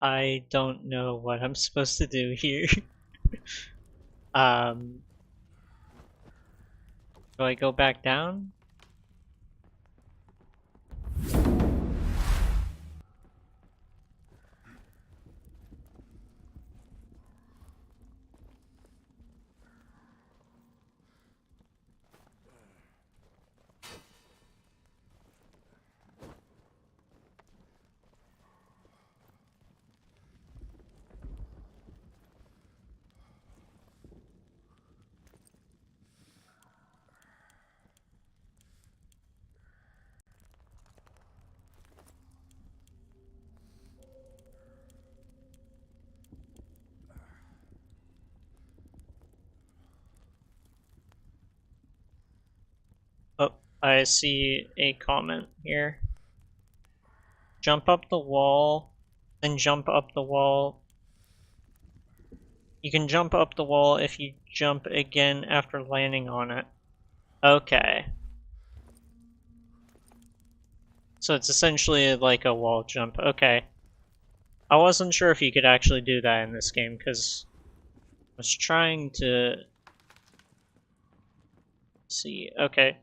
I don't know what I'm supposed to do here. um, do I go back down? Oh, I see a comment here. Jump up the wall, then jump up the wall. You can jump up the wall if you jump again after landing on it. Okay. So it's essentially like a wall jump. Okay. I wasn't sure if you could actually do that in this game, because I was trying to see. Okay.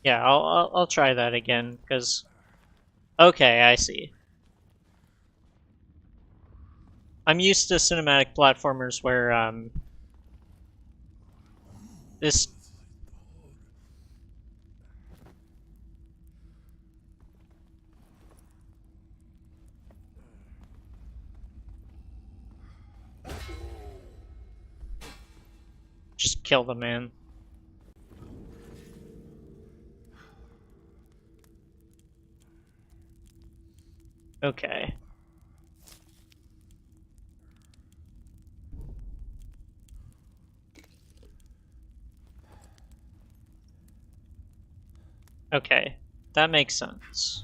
Yeah, I'll try that again, because... Okay, I see. I'm used to cinematic platformers where, this... Just kill the man. Okay. Okay, that makes sense.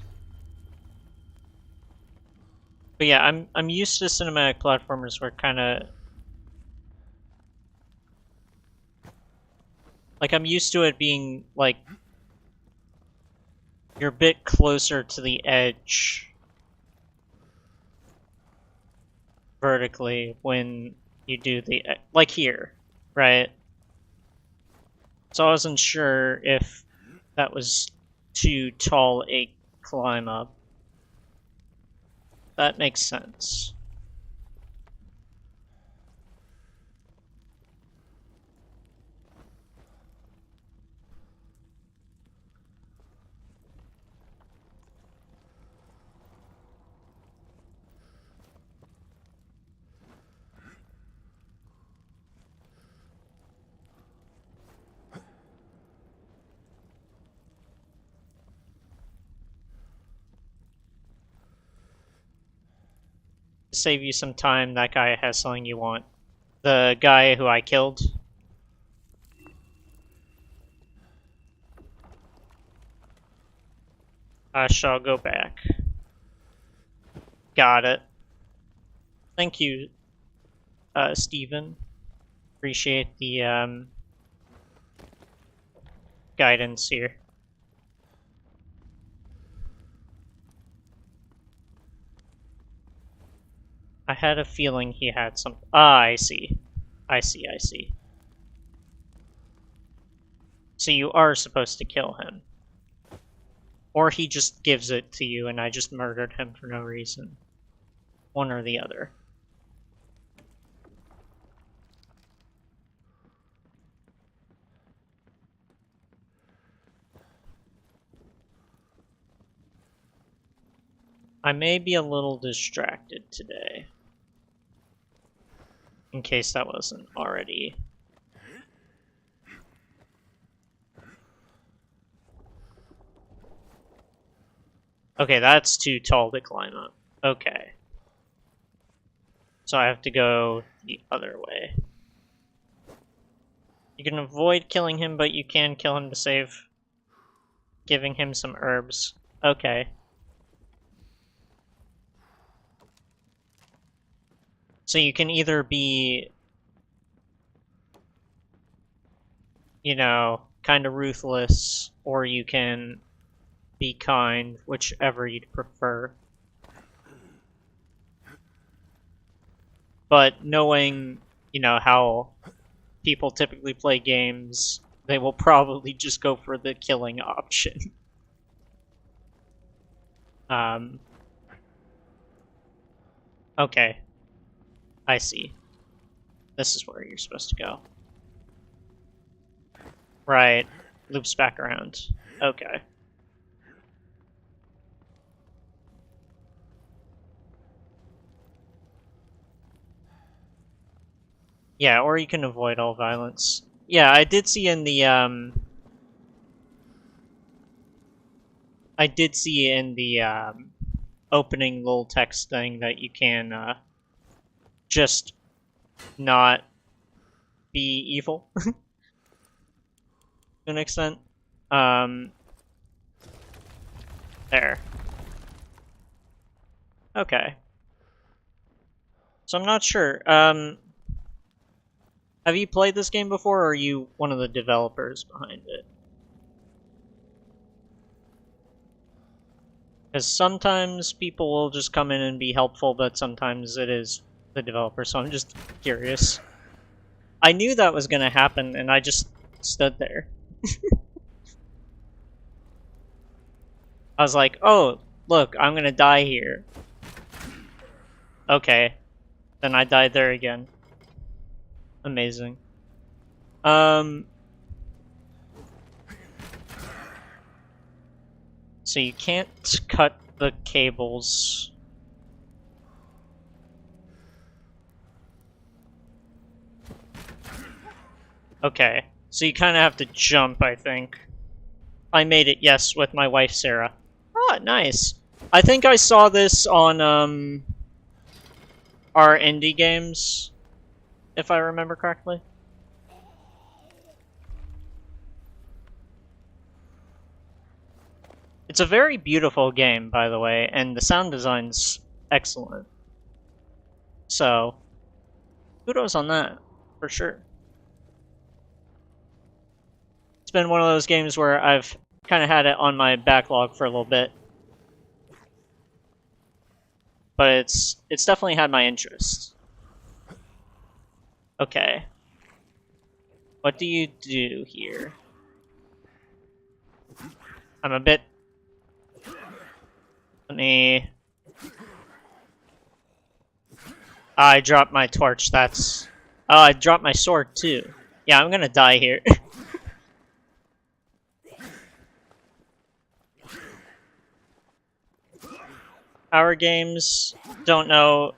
But yeah, I'm used to cinematic platformers where kinda... Like, I'm used to it being, like... You're a bit closer to the edge vertically when you do the... Like here, right? So I wasn't sure if that was too tall a climb up. That makes sense. To save you some time, that guy has something you want. The guy who I killed. I shall go back. Got it. Thank you, Steven. Appreciate the, guidance here. I had a feeling he had some... Ah, I see. I see. So you are supposed to kill him. Or he just gives it to you and I just murdered him for no reason. One or the other. I may be a little distracted today. In case that wasn't already... Okay, that's too tall to climb up. Okay. So I have to go the other way. You can avoid killing him, but you can kill him to save giving him some herbs. Okay. So you can either be, you know, kind of ruthless, or you can be kind, whichever you'd prefer. But knowing, you know, how people typically play games, they will probably just go for the killing option. Okay. I see. This is where you're supposed to go. Right. Loops back around. Okay. Yeah, or you can avoid all violence. Yeah, I did see in the, opening little text thing that you can, just not be evil. To an extent. There. Okay. So I'm not sure. Have you played this game before, or are you one of the developers behind it? Because sometimes people will just come in and be helpful, but sometimes it is the developer, so I'm just curious. I knew that was gonna happen, and I just stood there. I was like, oh, look, I'm gonna die here. Okay. Then I died there again. Amazing. So you can't cut the cables. Okay. So you kind of have to jump, I think. I made it, yes, with my wife, Sarah. Ah, nice. I think I saw this on, our indie games, if I remember correctly. It's a very beautiful game, by the way, and the sound design's excellent. So, kudos on that, for sure. It's been one of those games where I've kind of had it on my backlog for a little bit. But it's definitely had my interest. Okay. What do you do here? I'm a bit... Let me... I dropped my torch, that's... Oh, I dropped my sword, too. Yeah, I'm gonna die here. Our games don't know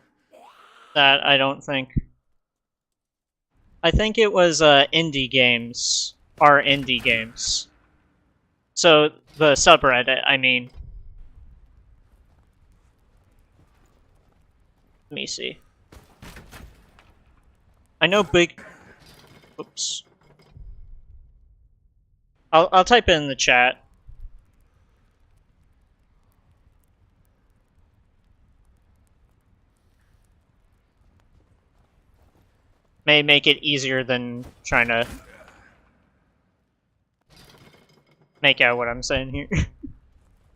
that, I don't think. I think it was indie games. Our indie games. So, the subreddit, I mean. Let me see. I know big... Oops. I'll type it in the chat. May make it easier than trying to make out what I'm saying here.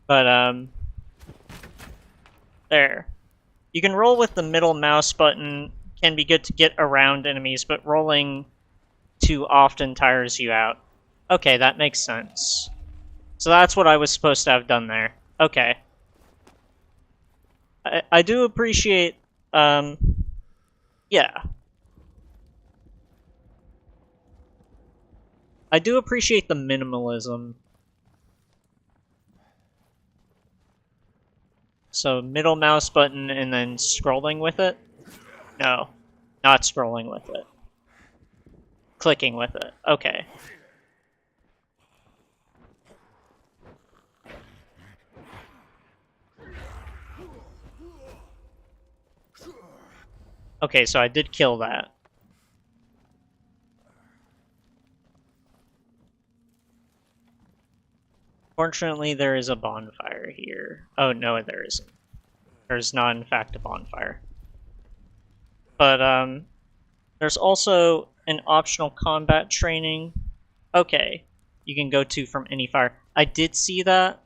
But, there. You can roll with the middle mouse button, can be good to get around enemies, but rolling too often tires you out. Okay, that makes sense. So that's what I was supposed to have done there. Okay. I do appreciate, yeah. I do appreciate the minimalism. So middle mouse button and then scrolling with it? No, not scrolling with it. Clicking with it. Okay. Okay, so I did kill that. Fortunately, there is a bonfire here. Oh, no, there isn't. There's not, in fact, a bonfire. But, there's also an optional combat training. Okay. you can go to from any fire. I did see that.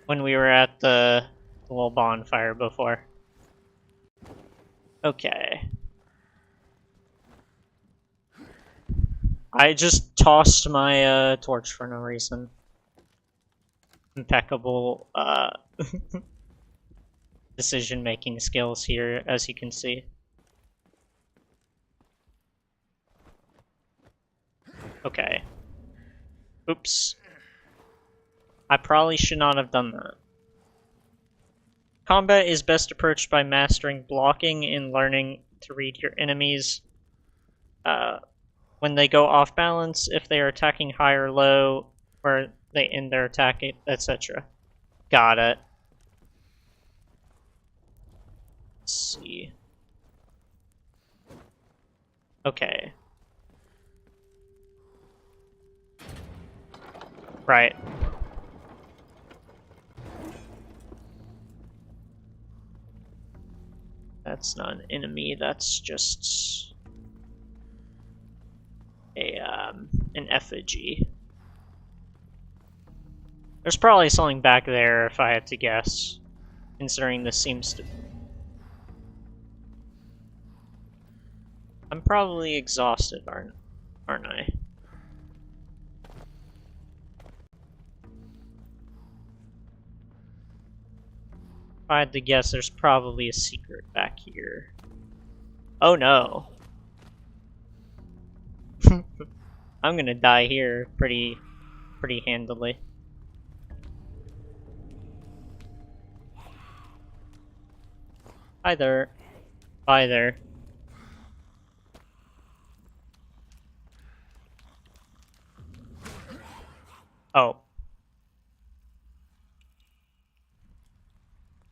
When we were at the little bonfire before. Okay. I just tossed my torch for no reason. Impeccable decision-making skills here, as you can see. Okay. Oops. I probably should not have done that. Combat is best approached by mastering blocking and learning to read your enemies. When they go off balance, if they are attacking high or low, where they end their attack, etc. Got it. Let's see. Okay. Right. That's not an enemy, that's just an effigy. There's probably something back there if I had to guess, considering this seems to... I'm probably exhausted, aren't I? If I had to guess, there's probably a secret back here. Oh no. I'm gonna die here pretty handily. Hi there. Bye there. Oh.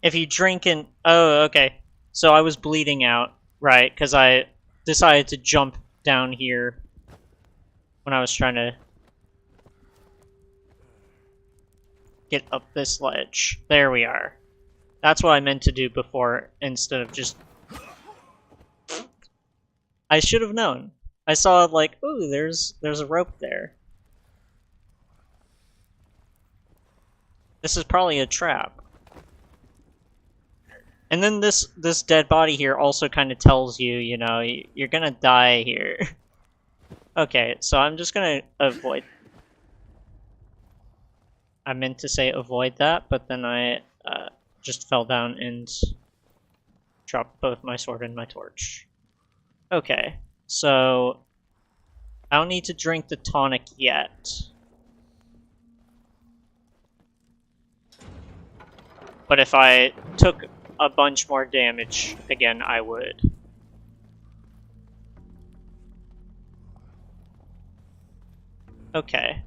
If you drink and... Oh, okay. So I was bleeding out, right? Because I decided to jump down here when I was trying to get up this ledge. There we are. That's what I meant to do before, instead of just... I should have known. I saw, like, ooh, there's a rope there. This is probably a trap. And then this dead body here also kind of tells you, you know, you're gonna die here. Okay, so I'm just gonna avoid... I meant to say avoid that, but then I just fell down and dropped both my sword and my torch. Okay, so I don't need to drink the tonic yet. But if I took a bunch more damage again, I would. Okay.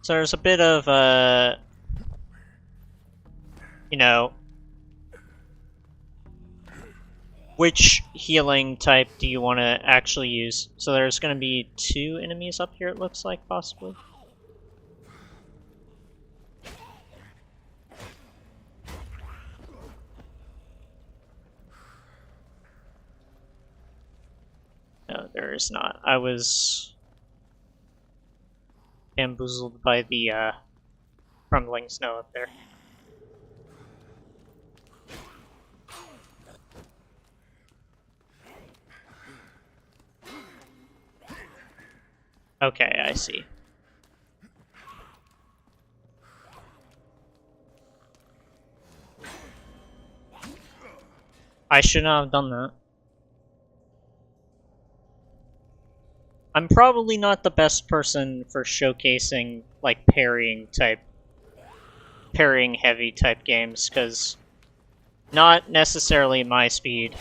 So there's a bit of, you know, which healing type do you want to actually use? So there's going to be 2 enemies up here, it looks like, possibly. No, there is not. I was bamboozled by the crumbling snow up there. Okay, I see. I should not have done that. I'm probably not the best person for showcasing, like, parrying heavy type games, because not necessarily my speed.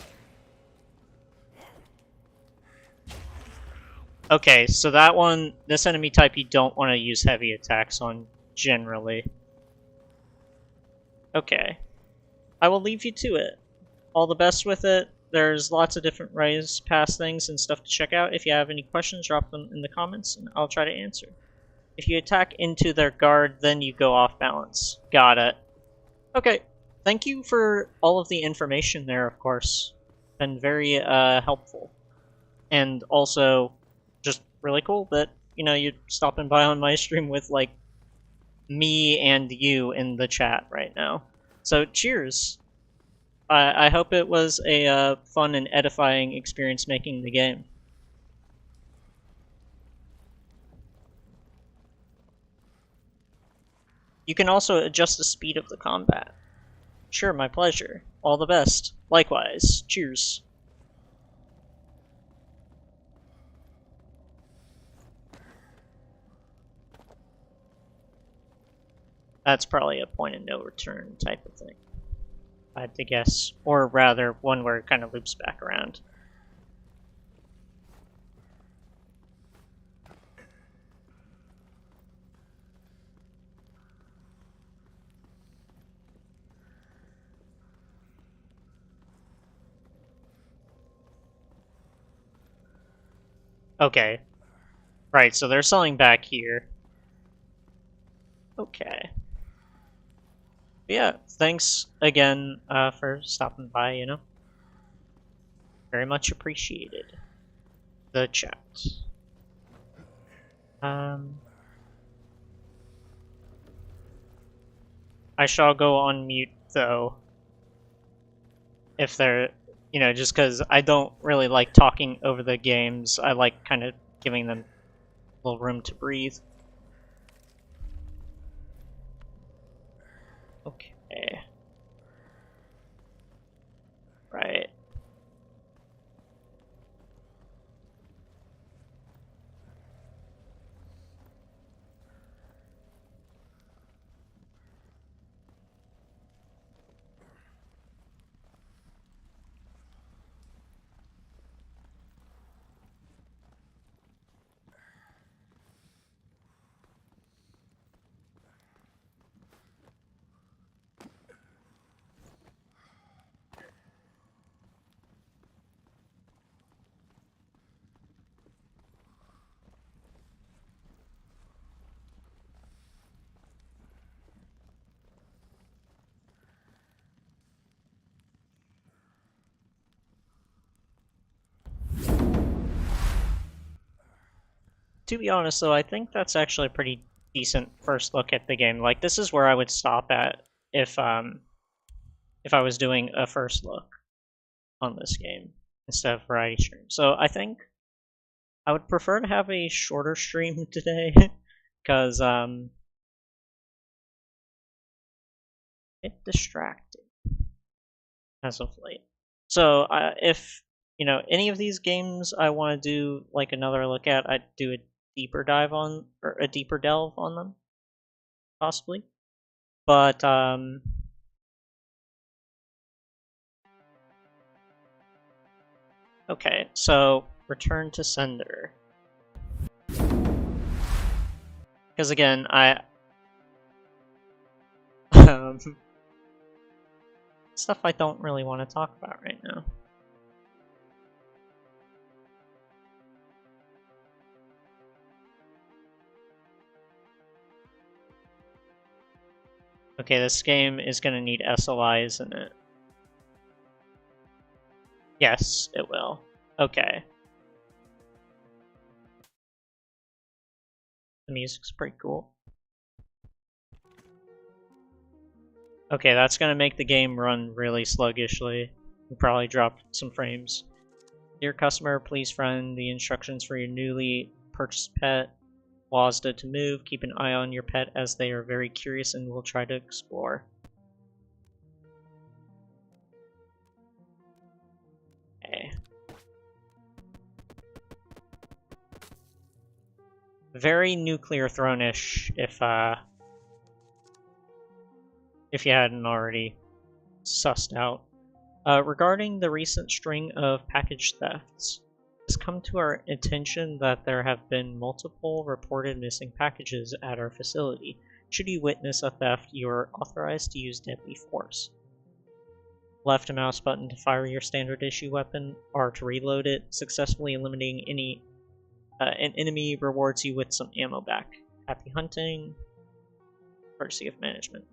Okay, so that one, this enemy type you don't want to use heavy attacks on, generally. Okay. I will leave you to it. All the best with it. There's lots of different ways past things and stuff to check out. If you have any questions, drop them in the comments and I'll try to answer. If you attack into their guard, then you go off balance. Got it. Okay, thank you for all of the information there, of course. been very helpful. And also, just really cool that, you know, you're stopping by on my stream with, like, me and you in the chat right now. So, cheers! I hope it was a fun and edifying experience making the game. You can also adjust the speed of the combat. Sure, my pleasure. All the best. Likewise. Cheers. That's probably a point of no return type of thing, I had to guess. Or rather, one where it kind of loops back around. Okay. Right, so they're selling back here. Okay. But yeah, thanks again for stopping by, you know. Very much appreciated. The chat. I shall go on mute, though. If they're, you know, just because I don't really like talking over the games. I like kind of giving them a little room to breathe. Okay. Right. To be honest, though, I think that's actually a pretty decent first look at the game. Like, this is where I would stop at if I was doing a first look on this game instead of variety stream. So I think I would prefer to have a shorter stream today, because it's distracting as of late. So if you know any of these games I want to do like another look at, I'd do a deeper dive on, or a deeper delve on them, possibly. But okay, so return to sender. Because again, stuff I don't really want to talk about right now. Okay, this game is going to need SLI, isn't it? Yes, it will. Okay. The music's pretty cool. Okay, that's going to make the game run really sluggishly. And probably drop some frames. Dear customer, please find the instructions for your newly purchased pet. WASDA to move. Keep an eye on your pet as they are very curious and will try to explore. Okay. Very Nuclear Throne-ish, if you hadn't already sussed out. Regarding the recent string of package thefts, it's come to our attention that there have been multiple reported missing packages at our facility. Should you witness a theft, you are authorized to use deadly force. Left mouse button to fire your standard issue weapon, or to reload it. Successfully eliminating an enemy rewards you with some ammo back. Happy hunting. Courtesy of management.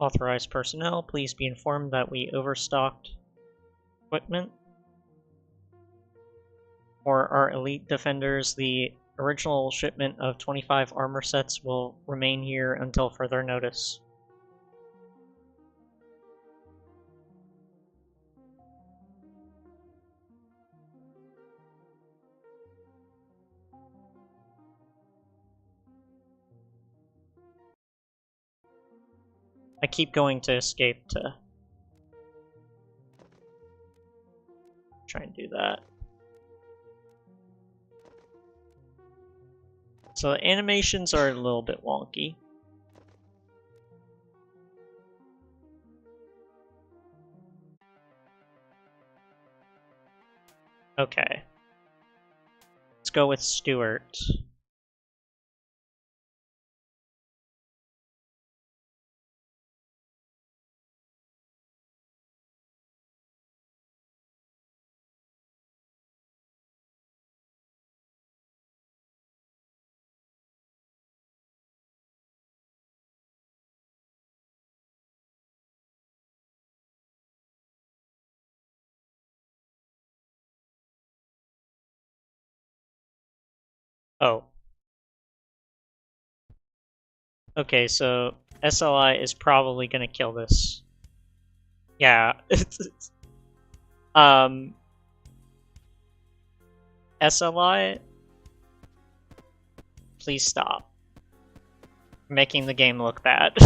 Authorized personnel, please be informed that we overstocked equipment. For our elite defenders, the original shipment of 25 armor sets will remain here until further notice. I keep going to escape to try and do that. So the animations are a little bit wonky. Okay. Let's go with Stuart. Oh. Okay, so SLI is probably gonna kill this. Yeah. SLI, please stop. You're making the game look bad.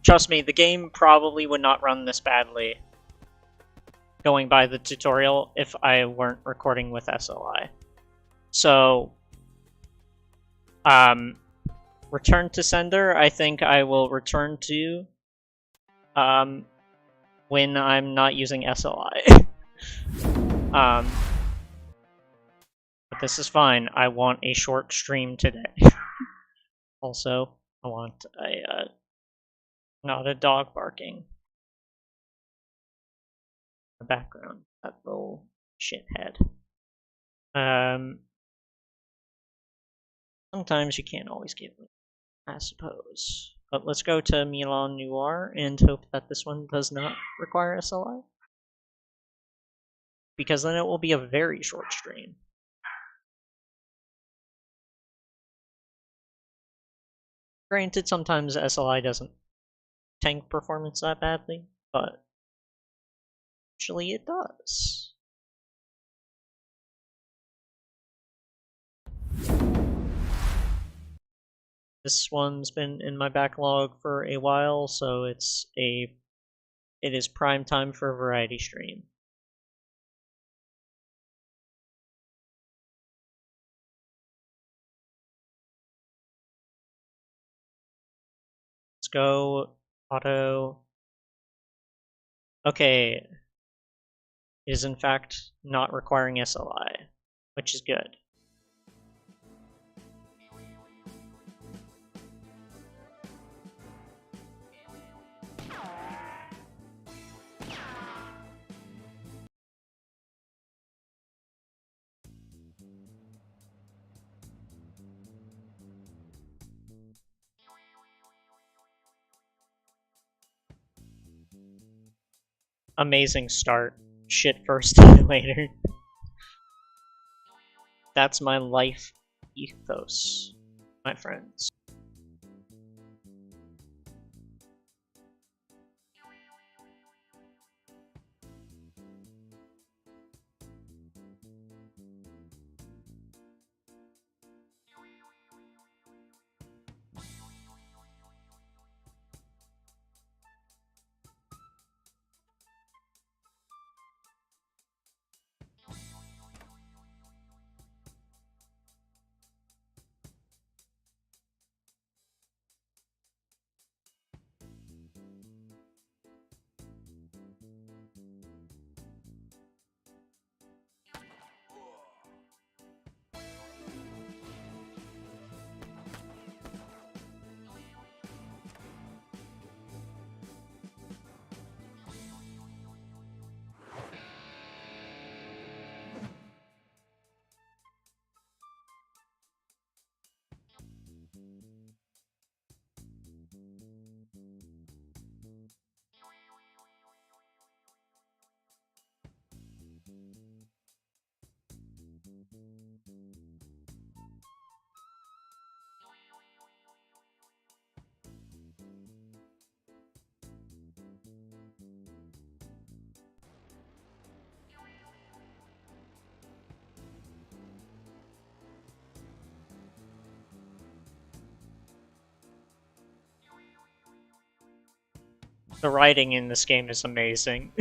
Trust me, the game probably would not run this badly going by the tutorial if I weren't recording with SLI. So, return to sender, I think I will return to when I'm not using SLI. But this is fine. I want a short stream today. Also, I want a not a dog barking in the background. That little shithead. Sometimes you can't always give me, I suppose. But let's go to Milanoir and hope that this one does not require SLI. Because then it will be a very short stream. Granted, sometimes SLI doesn't tank performance that badly, but actually it does. This one's been in my backlog for a while, so it is prime time for a variety stream. Let's go auto. Okay. It is in fact not requiring SLI, which is good. Amazing start. Shit first, later. That's my life ethos, my friends. The writing in this game is amazing.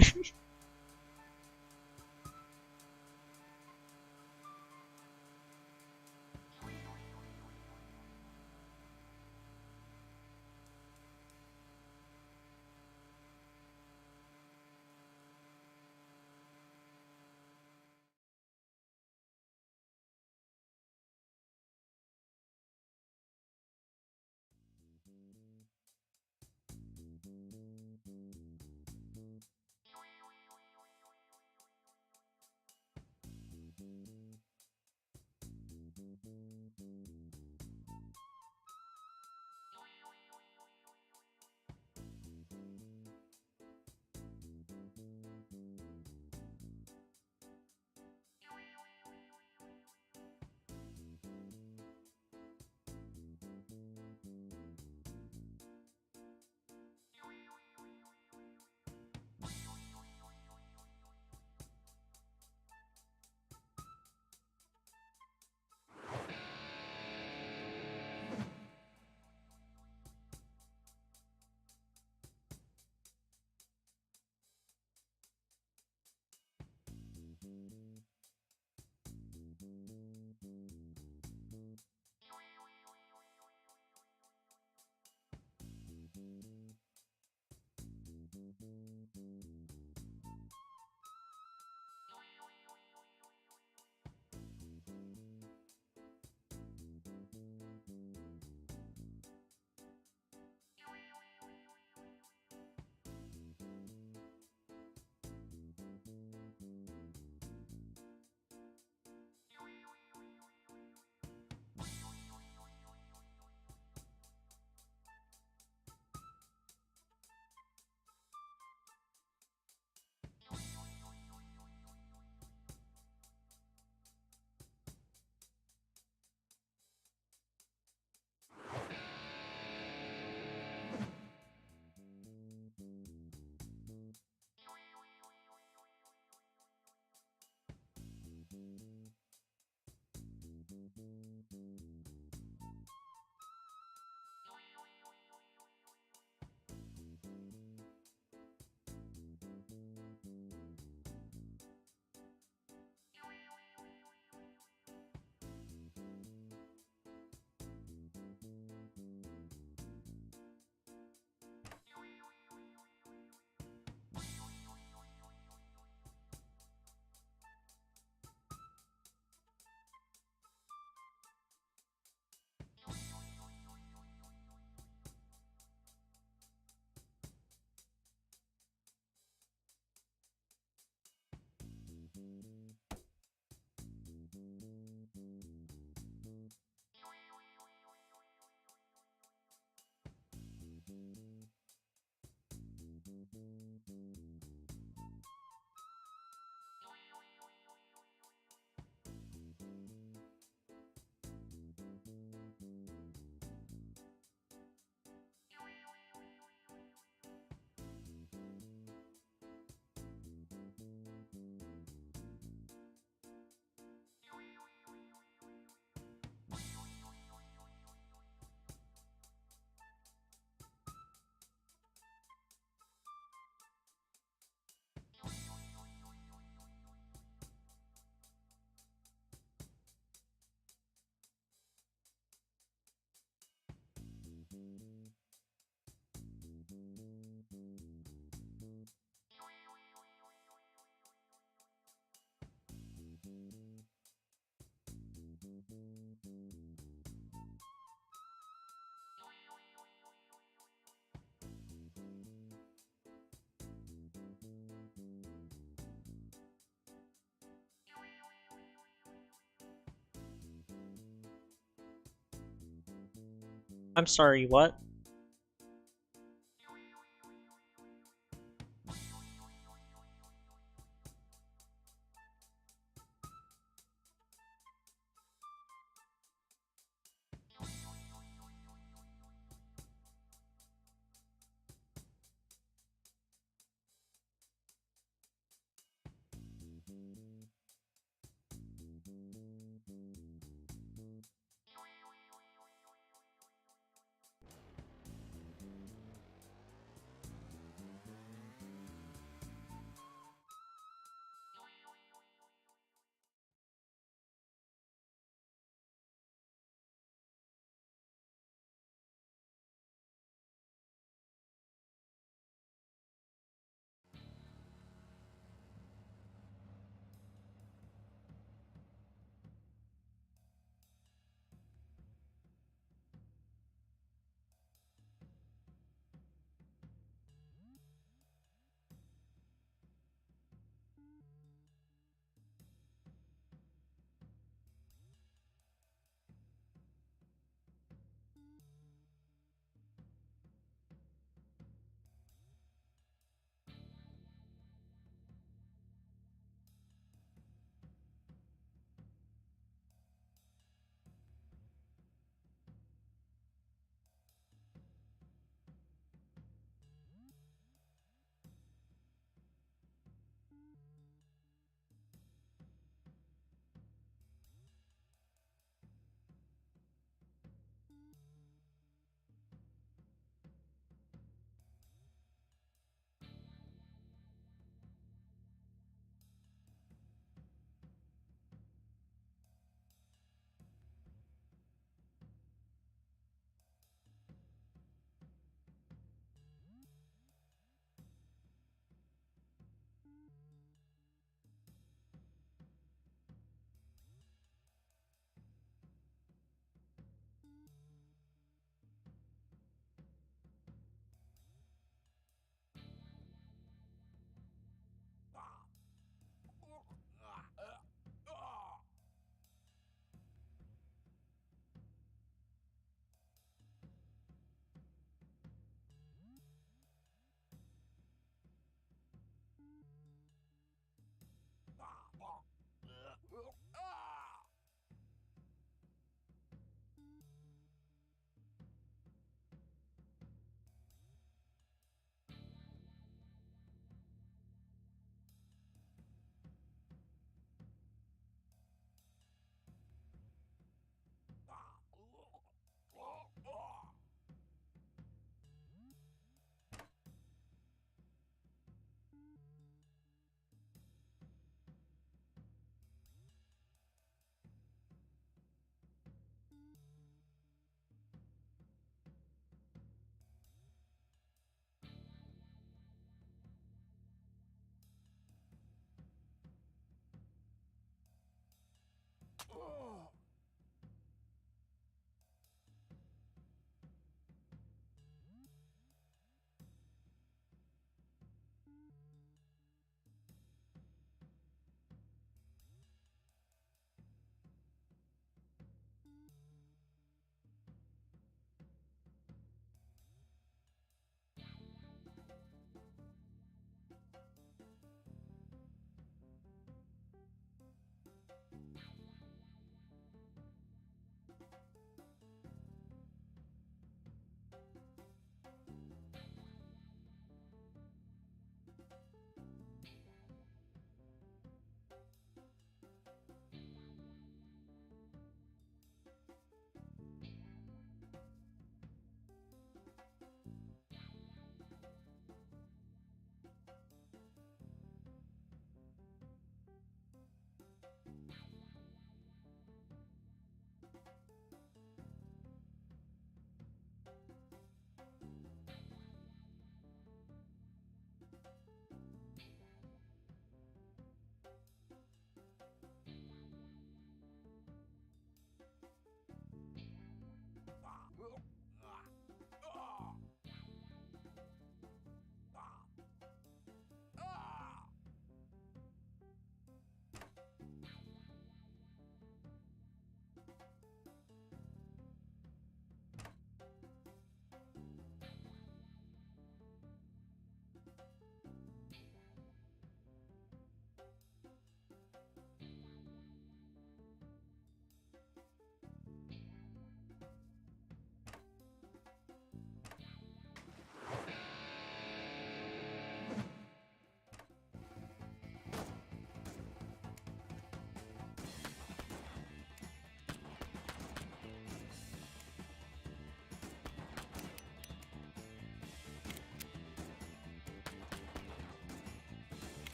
I'm sorry, what?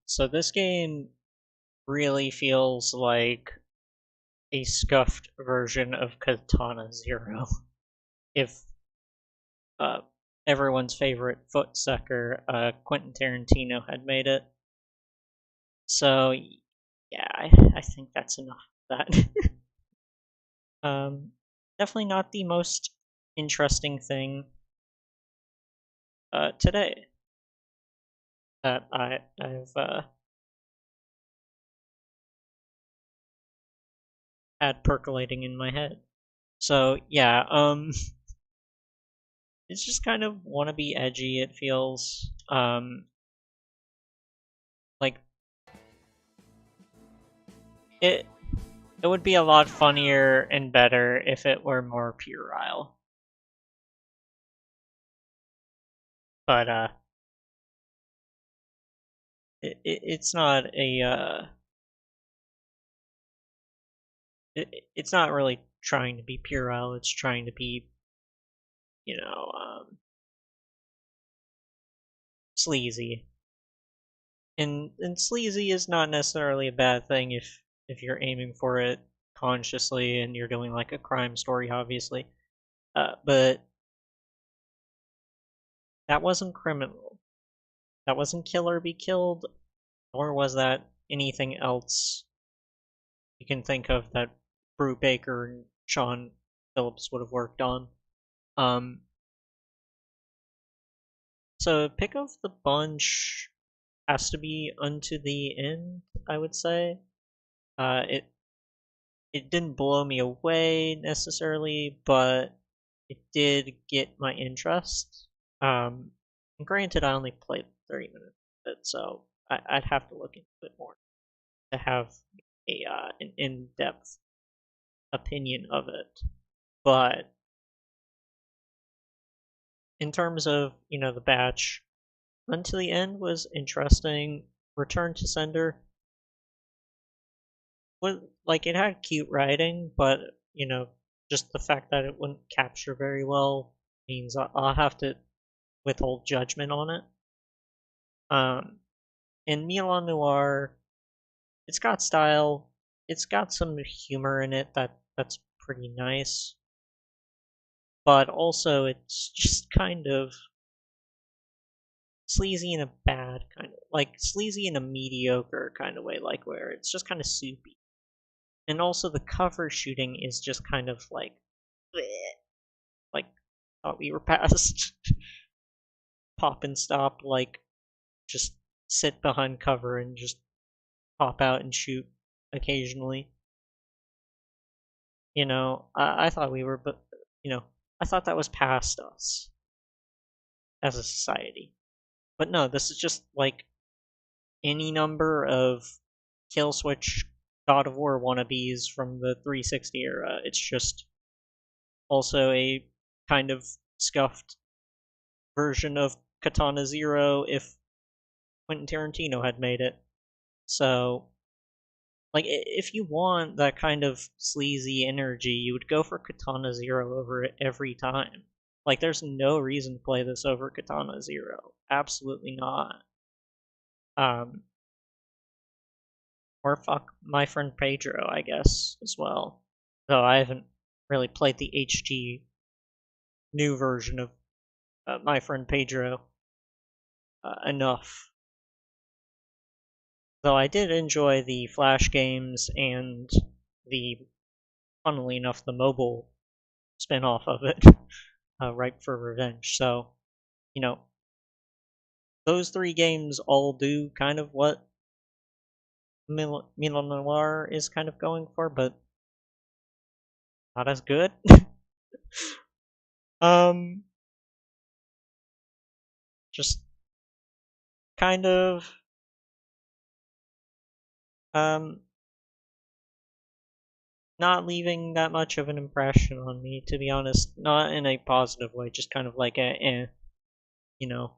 So this game really feels like a scuffed version of Katana Zero. If uh, everyone's favorite foot sucker, Quentin Tarantino, had made it. So yeah, I think that's enough of that. Definitely not the most interesting thing today that I've had percolating in my head. So yeah, it's just kind of wanna be edgy. It feels like it. It would be a lot funnier and better if it were more puerile. But it's not a it's not really trying to be puerile. It's trying to be, you know, sleazy. And sleazy is not necessarily a bad thing if you're aiming for it consciously and you're doing like a crime story, obviously. But that wasn't criminal. That wasn't Kill or Be Killed, nor was that anything else you can think of that Brew Baker and Sean Phillips would have worked on. Um, so pick of the bunch has to be Unto the End, I would say. It didn't blow me away necessarily, but it did get my interest. And granted, I only played 30 minutes of it, so I'd have to look into it more to have an in-depth opinion of it. But in terms of the batch, Until the End was interesting. Return to Sender was like it had cute writing, but just the fact that it wouldn't capture very well means I'll have to withhold judgment on it. Um, in Milanoir, it's got style. It's got some humor in it that's pretty nice, but also it's just kind of sleazy in a bad kind of like sleazy in a mediocre kind of way, like where it's just kind of soupy. And also the cover shooting is just kind of like bleh, like thought we were past pop and stop, like just sit behind cover and just pop out and shoot occasionally. I thought we were, but I thought that was past us as a society. But no, this is just like any number of kill switch God of War wannabes from the 360 era. It's just also a kind of scuffed version of Katana Zero if Quentin Tarantino had made it. So, like, if you want that kind of sleazy energy, you would go for Katana Zero over it every time. Like, there's no reason to play this over Katana Zero. Absolutely not. Um, or fuck My Friend Pedro, I guess, as well. Though I haven't really played the HD new version of My Friend Pedro enough. Though I did enjoy the Flash games and the, funnily enough, the mobile spin-off of it, Ripe for Revenge. So, you know, those three games all do kind of what Milanoir is kind of going for, but not as good. um, just kind of, um, not leaving that much of an impression on me, to be honest. Not in a positive way, just kind of like you know.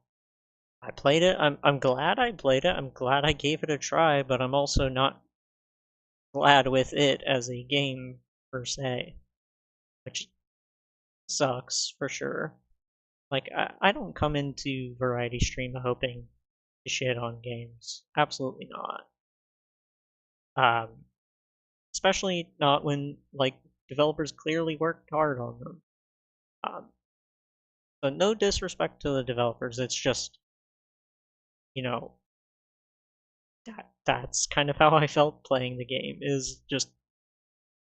I played it. I'm glad I played it. I'm glad I gave it a try, but I'm also not glad with it as a game per se, which sucks for sure. Like I don't come into Variety Stream hoping to shit on games. Absolutely not. Um, Especially not when like developers clearly worked hard on them. Um, but no disrespect to the developers. It's just, you know, that's kind of how I felt playing the game. Is just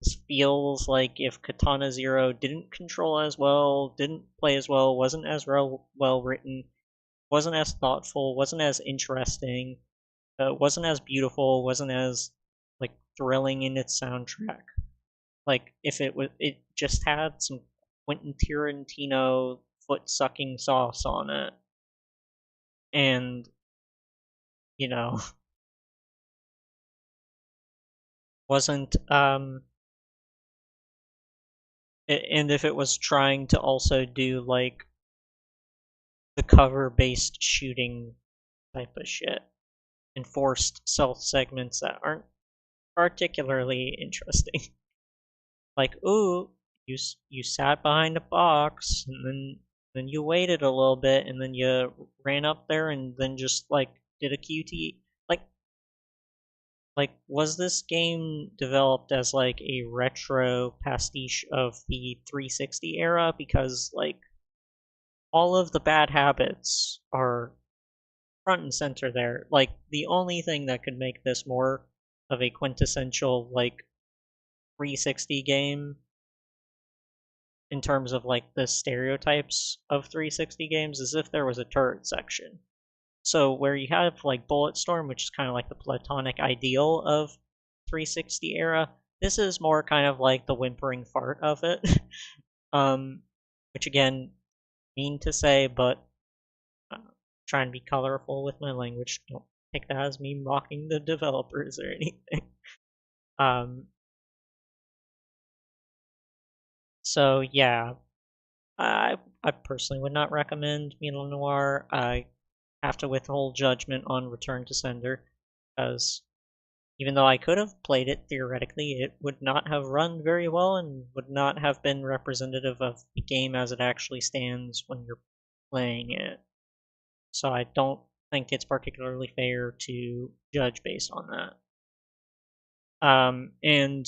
this feels like if Katana Zero didn't control as well, didn't play as well, wasn't as well written, wasn't as thoughtful, wasn't as interesting, wasn't as beautiful, wasn't as like thrilling in its soundtrack. Like if it just had some Quentin Tarantino foot sucking sauce on it, and you know wasn't and if it was trying to also do like the cover based shooting type of shit, enforced stealth segments that aren't particularly interesting. Like, ooh, you sat behind a box and then you waited a little bit and then you ran up there and then just like did a QT. Like was this game developed as like a retro pastiche of the 360 era? Because like all of the bad habits are front and center there. Like the only thing that could make this more of a quintessential like 360 game in terms of like the stereotypes of 360 games is if there was a turret section. So where you have like Bulletstorm, which is kind of like the platonic ideal of 360 era, this is more kind of like the whimpering fart of it. um, which again, mean to say, but trying to be colorful with my language. Don't take that as me mocking the developers or anything. Um, so yeah, I personally would not recommend Milanoir. I have to withhold judgment on Return to Sender, because even though I could have played it theoretically, it would not have run very well and would not have been representative of the game as it actually stands when you're playing it. So I don't think it's particularly fair to judge based on that. And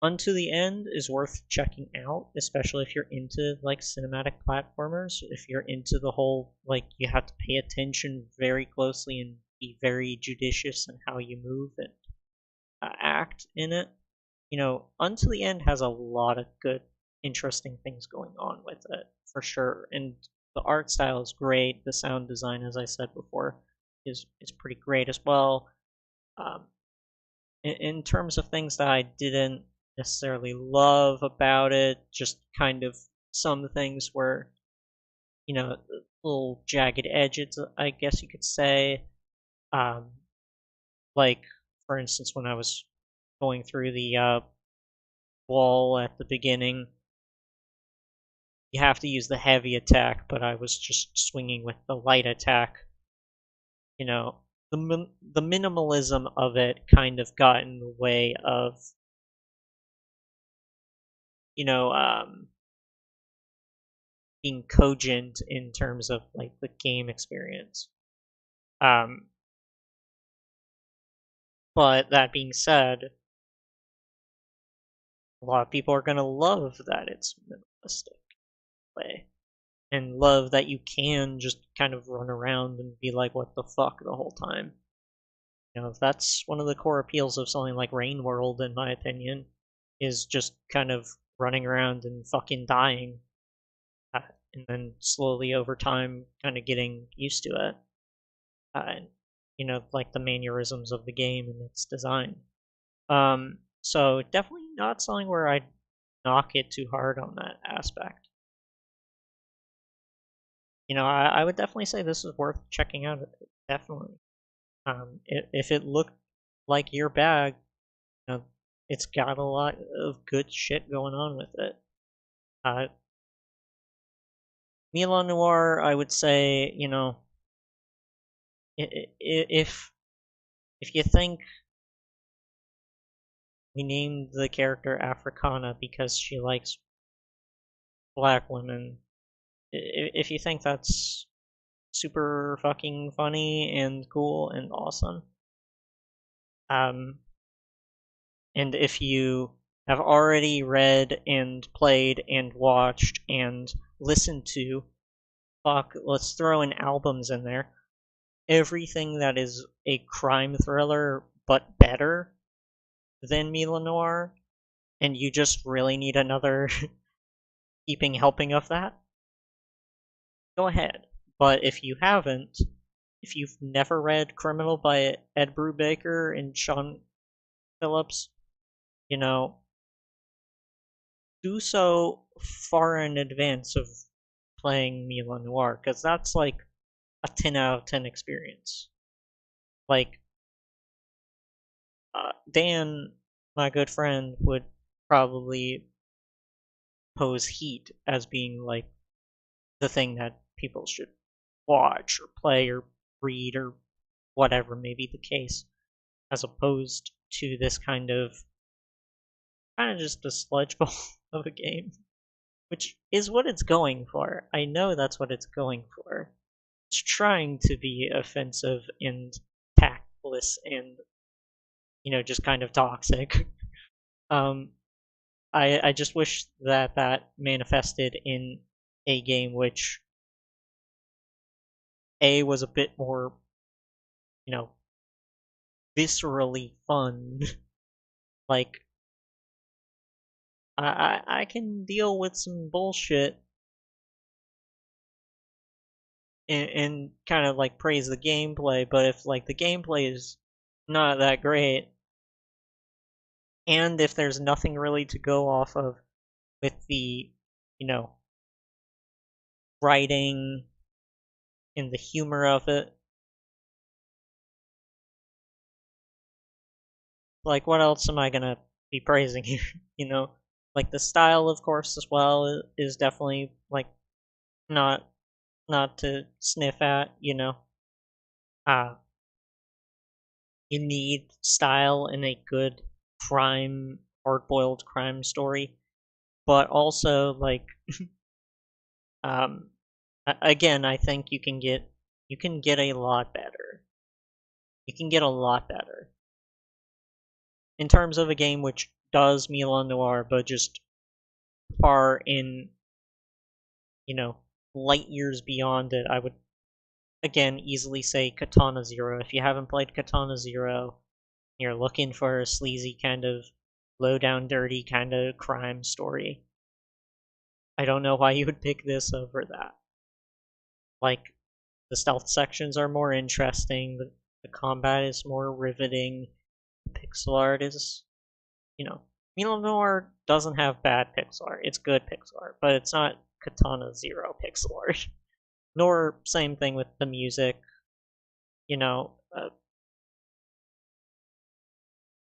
Unto the End is worth checking out, especially if you're into like cinematic platformers. If you're into the whole like you have to pay attention very closely and be very judicious in how you move and act in it. Unto the End has a lot of good, interesting things going on with it for sure, and the art style is great. The sound design, as I said before, is pretty great as well. Um, in terms of things that I didn't necessarily love about it, just kind of some things were, little jagged edges, I guess you could say. Um, like, for instance, when I was going through the wall at the beginning, you have to use the heavy attack, but I was just swinging with the light attack. You know, the minimalism of it kind of got in the way of, you know, being cogent in terms of like the game experience. Um, but that being said, a lot of people are gonna love that it's minimalistic way, and love that you can just kind of run around and be like, "What the fuck" the whole time. That's one of the core appeals of something like Rain World, in my opinion, is just kind of running around and fucking dying, and then slowly over time, kind of getting used to it. And like the mannerisms of the game and its design. So definitely not something where I'd knock it too hard on that aspect. I would definitely say this is worth checking out. Definitely. If it looked like your bag, you know, it's got a lot of good shit going on with it. Uh, Milanoir, I would say, if you think we named the character Africana because she likes black women, if you think that's super fucking funny and cool and awesome. Um, and if you have already read and played and watched and listened to, fuck, let's throw in albums in there. Everything that is a crime thriller but better than Milanoir, and you just really need another keeping helping of that, go ahead. But if you haven't, if you've never read Criminal by Ed Brubaker and Sean Phillips, you know, do so far in advance of playing Milanoir, because that's like a 10 out of 10 experience. Like, Dan, my good friend, would probably pose Heat as being like the thing that people should watch or play or read or whatever may be the case, as opposed to this kind of just a sludge ball of a game, which is what it's going for. I know that's what it's going for. It's trying to be offensive and tactless and just kind of toxic. um, I just wish that that manifested in a game which a was a bit more you know viscerally fun. Like I can deal with some bullshit and kind of like praise the gameplay, but if like the gameplay is not that great, and if there's nothing really to go off of with the, you know, writing and the humor of it, like what else am I gonna be praising here? you know, like the style, of course, as well is definitely like not not to sniff at. Uh, you need style in a good crime, hard-boiled crime story, but also like um, again, I think you can get a lot better. You can get a lot better in terms of a game which does Milan Noir, but just far in you know light years beyond it. I would again easily say Katana Zero. If you haven't played Katana Zero, you're looking for a sleazy kind of low down dirty kind of crime story. I don't know why you would pick this over that. Like, the stealth sections are more interesting, the combat is more riveting, the pixel art is, you know, Milanoir doesn't have bad pixel art. It's good pixel art, but it's not Katana Zero pixel art. Nor same thing with the music. You know,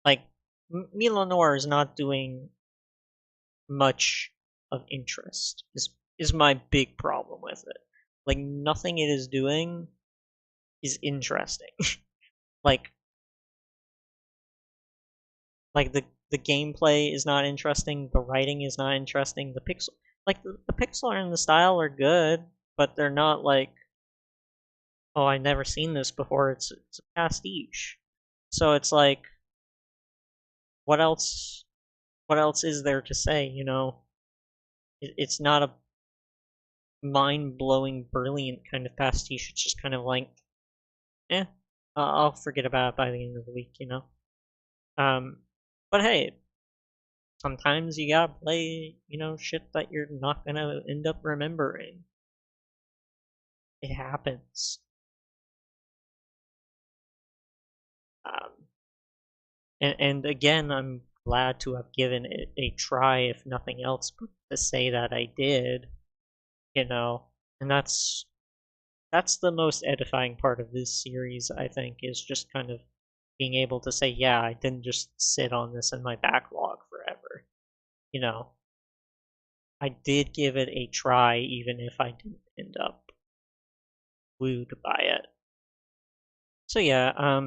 like Milanoir is not doing much of interest. Is my big problem with it. Like nothing it is doing is interesting. like like the gameplay is not interesting, the writing is not interesting, the pixel art and the style are good, but they're not like, oh, I've never seen this before. It's a pastiche. So it's like, what else what else is there to say, it's not a mind-blowing brilliant kind of pastiche. It's just kind of like, eh, I'll forget about it by the end of the week. Um, but hey, sometimes you gotta play, shit that you're not gonna end up remembering. It happens. Um, and again, I'm glad to have given it a try, if nothing else, but to say that I did, you know, and that's the most edifying part of this series, I think, is just kind of being able to say, yeah, I didn't just sit on this in my backlog forever. You know, I did give it a try, even if I didn't end up wooed by it. So yeah,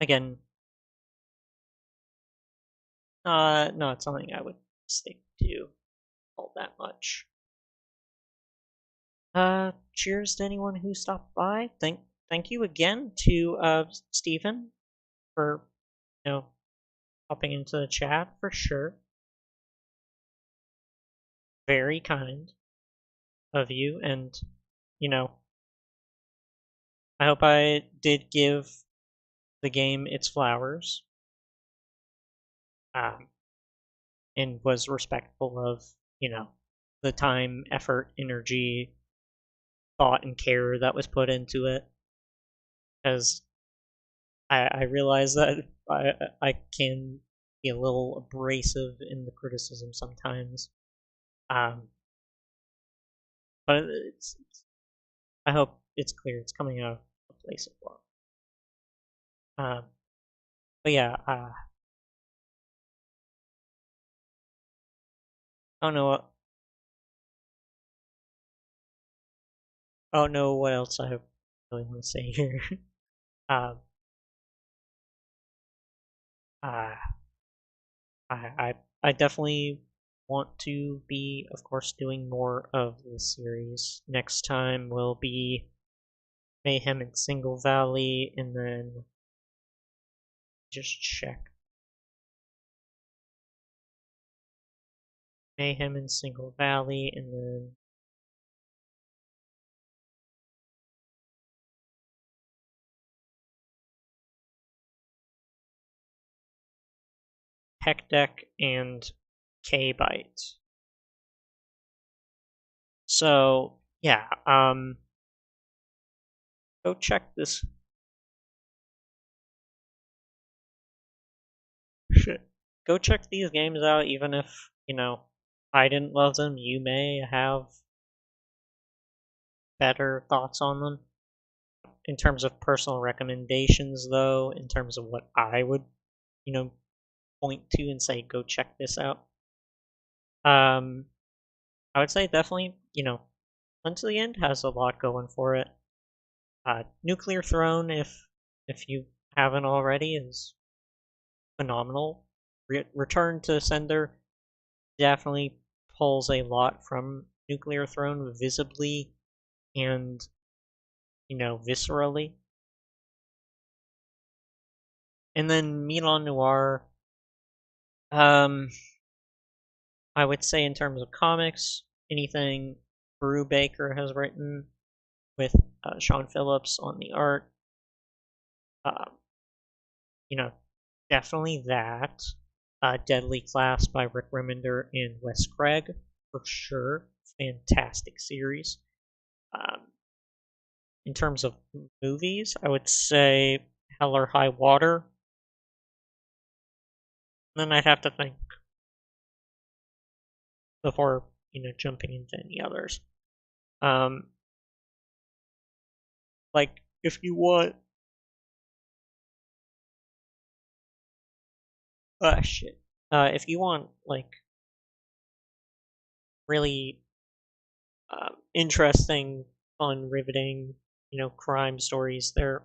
again, not something I would stick to all that much. Cheers to anyone who stopped by. Thank you again to Stephen for hopping into the chat for sure. Very kind of you, and I hope I did give the game its flowers, and was respectful of the time, effort, energy, thought, and care that was put into it. Because I realize that I can be a little abrasive in the criticism sometimes, but I hope it's clear it's coming out of a place of love. But yeah, I don't know. I don't know what else I really want to say here. um, uh, I definitely want to be, of course, doing more of the series. Next time will be Mayhem in Single Valley, and then just check Mayhem in Single Valley, and then Heck Deck and K-Byte. So yeah, go check this shit. Go check these games out, even if I didn't love them. You may have better thoughts on them. In terms of personal recommendations, though, in terms of what I would, point to and say, go check this out. I would say definitely, Unto the End has a lot going for it. Nuclear Throne, if you haven't already, is phenomenal. Return to Sender definitely pulls a lot from Nuclear Throne visibly and viscerally. And then Milanoir, I would say in terms of comics, anything Brubaker has written with Sean Phillips on the art, um, definitely that. Deadly Class by Rick Remender and Wes Craig, for sure. Fantastic series. In terms of movies, I would say Hell or High Water. Then I'd have to think before jumping into any others. Like if you want, shit. If you want like really interesting, fun, riveting, crime stories, there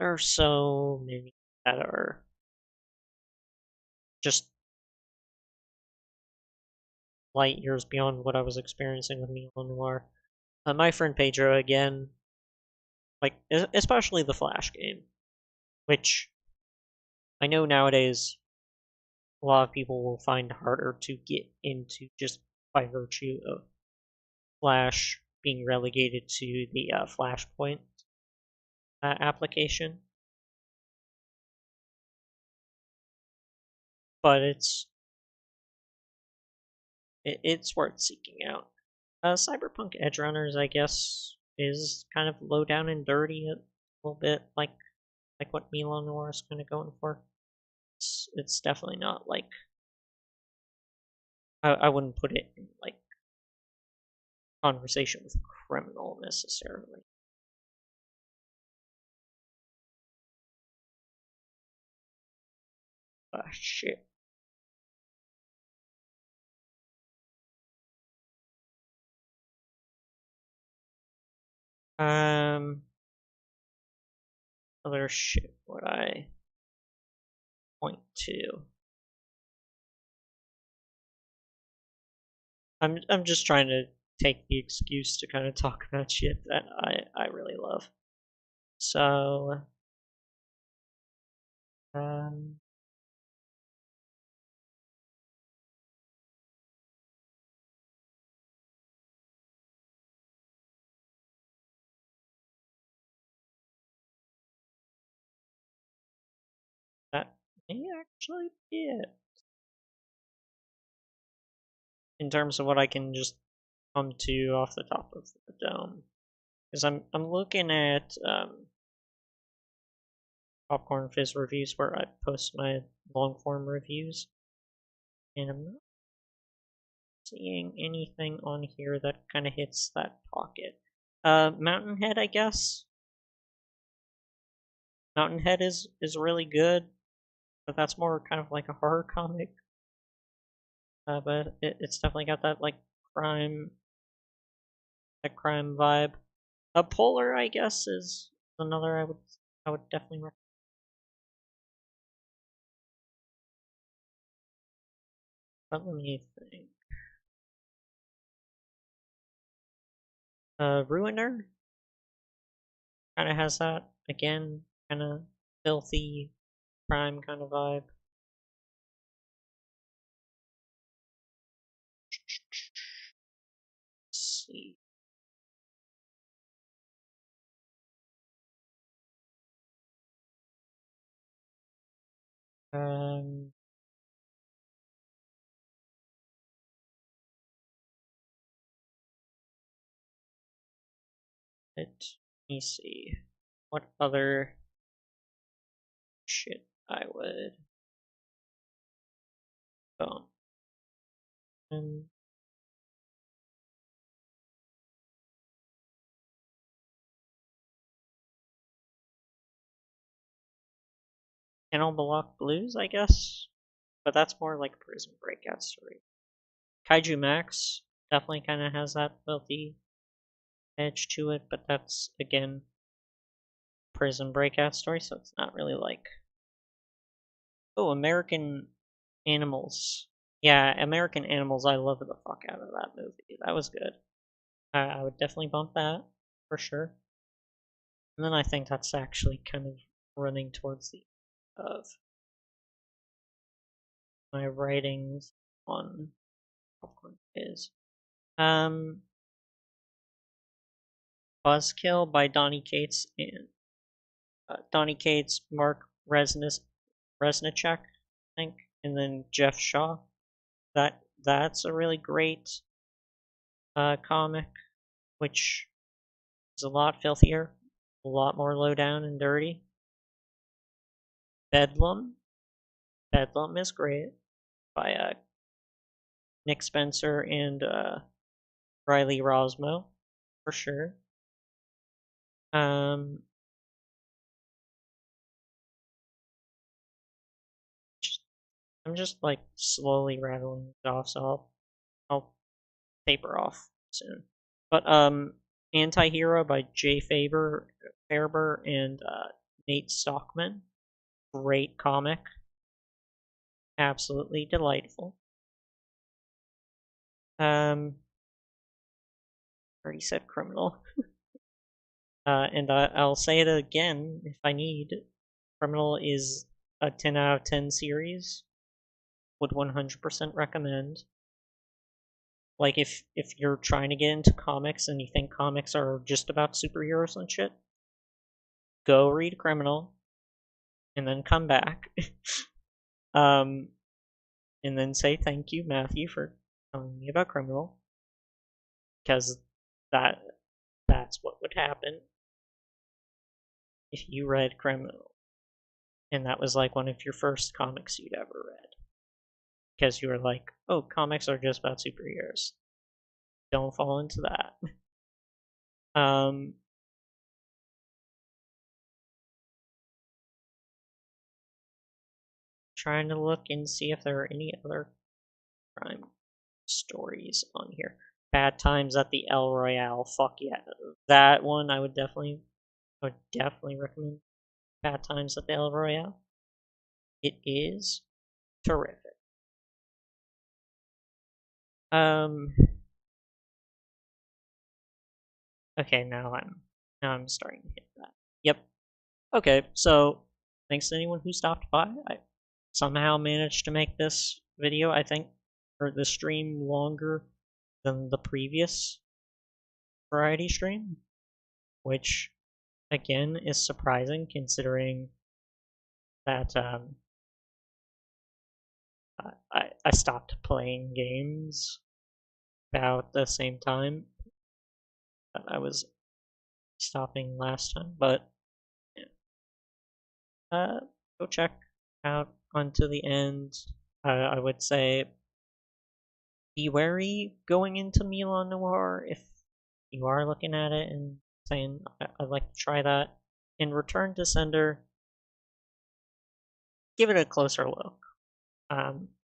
are so many that are just light years beyond what I was experiencing with Milanoir. My friend Pedro again, like especially the Flash game, which I know nowadays a lot of people will find harder to get into just by virtue of Flash being relegated to the Flashpoint application. But it's worth seeking out. Cyberpunk Edge Runners, I guess, is kind of low down and dirty a little bit, like what Milanoir is kind of going for. It's definitely not like I wouldn't put it in like conversation with criminal necessarily. Shit. Other shit would I point to? I'm just trying to take the excuse to kind of talk about shit that I really love. So, um, that may actually be it in terms of what I can just come to off the top of the dome. Because I'm looking at Popcorn Fizz reviews where I post my long form reviews, and I'm not seeing anything on here that kind of hits that pocket. Mountain Head, I guess. Mountain Head is really good, but that's more kind of like a horror comic. But it's definitely got that like crime, that crime vibe. A Polar, I guess, is another I would definitely recommend. But let me think. Ruiner kind of has that again, kind of filthy crime kind of vibe. Let's see. Um, let me see. What other shit I would. Oh. Um, Kennel Block Blues, I guess, but that's more like a Prison Breakout story. Kaiju Max definitely kind of has that filthy edge to it, but that's again Prison Breakout story, so it's not really like. Oh, American Animals. Yeah, American Animals. I love the fuck out of that movie. That was good. I would definitely bump that for sure. And then I think that's actually kind of running towards the end of my writings on Popcorn is. Buzzkill by Donny Cates and Donny Cates, Mark Resnicek, I think, and then Jeff Shaw. That's a really great comic, which is a lot filthier, a lot more low down and dirty. Bedlam, Bedlam is great by Nick Spencer and Riley Rosmo for sure. Um, I'm just like slowly rattling it off, so I'll taper off soon. But Anti-Hero by Jay Faber and Nate Stockman. Great comic. Absolutely delightful. Already said Criminal. And I'll say it again if I need. Criminal is a 10 out of 10 series. Would 100% recommend. Like if you're trying to get into comics and you think comics are just about superheroes and shit, go read Criminal and then come back. um and then say thank you, Matthew, for telling me about Criminal. Because that that's what would happen if you read Criminal. And that was like one of your first comics you'd ever read. Because you were like, oh, comics are just about superheroes. Don't fall into that. Trying to look and see if there are any other crime stories on here. Bad Times at the El Royale. Fuck yeah. That one I would definitely recommend. Bad Times at the El Royale. It is terrific. Um Okay, now I'm starting to hit that. Yep. Okay, so thanks to anyone who stopped by. I somehow managed to make this video, I think, or the stream longer than the previous variety stream, which again is surprising considering that I stopped playing games about the same time that I was stopping last time. But yeah. Go check out Unto the End. I would say be wary going into Milanoir if you are looking at it and saying, I'd like to try that. In Return to Sender, give it a closer look.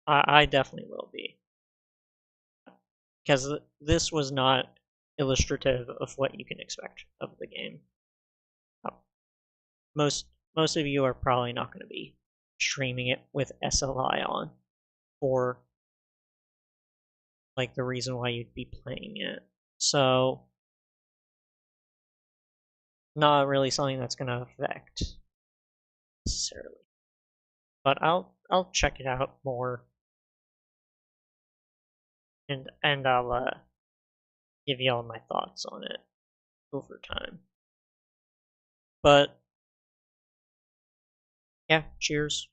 I definitely will be. Because this was not illustrative of what you can expect of the game. Most most of you are probably not going to be streaming it with SLI on for like the reason why you'd be playing it. So not really something that's going to affect necessarily. But I'll check it out more and I'll give you all my thoughts on it over time. But yeah, cheers.